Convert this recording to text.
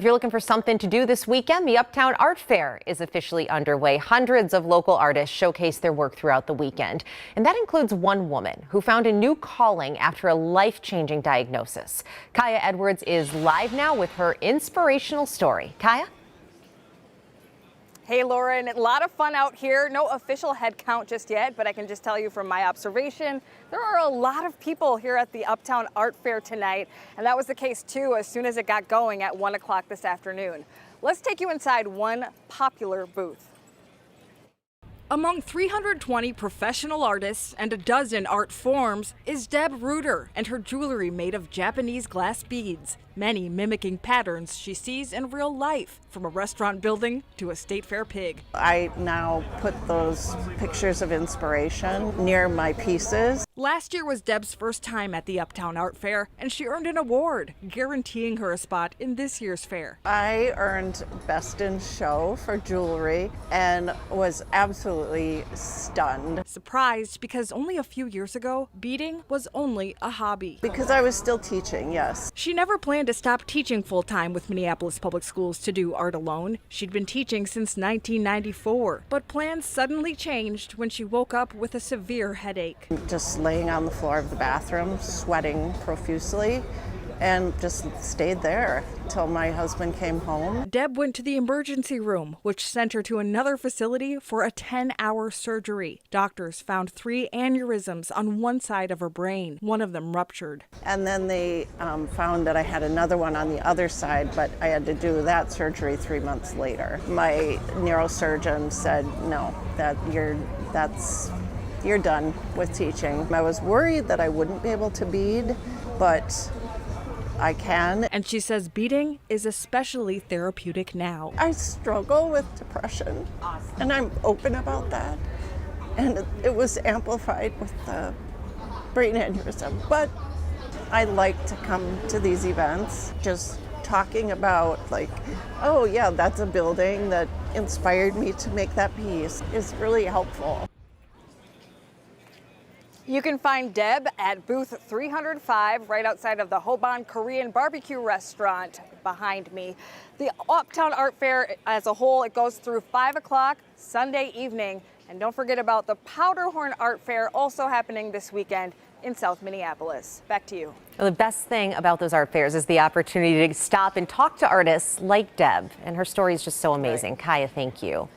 If you're looking for something to do this weekend, the Uptown Art Fair is officially underway. Hundreds of local artists showcase their work throughout the weekend. And that includes one woman who found a new calling after a life-changing diagnosis. Kaya Edwards is live now with her inspirational story. Kaya? Hey, Lauren, a lot of fun out here. No official head count just yet, but I can just tell you from my observation, there are a lot of people here at the Uptown Art Fair tonight. And that was the case, too, as soon as it got going at 1 o'clock this afternoon. Let's take you inside one popular booth. Among 320 professional artists and a dozen art forms is Deb Reuter and her jewelry made of Japanese glass beads, many mimicking patterns she sees in real life, from a restaurant building to a state fair pig. I now put those pictures of inspiration near my pieces. Last year was Deb's first time at the Uptown Art Fair, and she earned an award, guaranteeing her a spot in this year's fair. I earned Best in Show for jewelry and was absolutely stunned. Surprised because only a few years ago, beading was only a hobby. Because I was still teaching, yes. She never planned to stop teaching full-time with Minneapolis Public Schools to do art alone. She'd been teaching since 1994, but plans suddenly changed when she woke up with a severe headache. Just laying on the floor of the bathroom, sweating profusely, and just stayed there until my husband came home. Deb went to the emergency room, which sent her to another facility for a 10-hour surgery. Doctors found 3 aneurysms on one side of her brain. One of them ruptured. And then they found that I had another one on the other side, but I had to do that surgery 3 months later. My neurosurgeon said, no, you're done with teaching. I was worried that I wouldn't be able to bead, but I can. And she says beading is especially therapeutic now. I struggle with depression, and I'm open about that. And it was amplified with the brain aneurysm. But I like to come to these events, just talking about like, oh yeah, that's a building that inspired me to make that piece is really helpful. You can find Deb at booth 305 right outside of the Hoban Korean barbecue restaurant behind me. The Uptown Art Fair as a whole, it goes through 5 o'clock Sunday evening. And don't forget about the Powderhorn Art Fair also happening this weekend in South Minneapolis. Back to you. Well, the best thing about those art fairs is the opportunity to stop and talk to artists like Deb. And her story is just so amazing. Right. Kaya, thank you.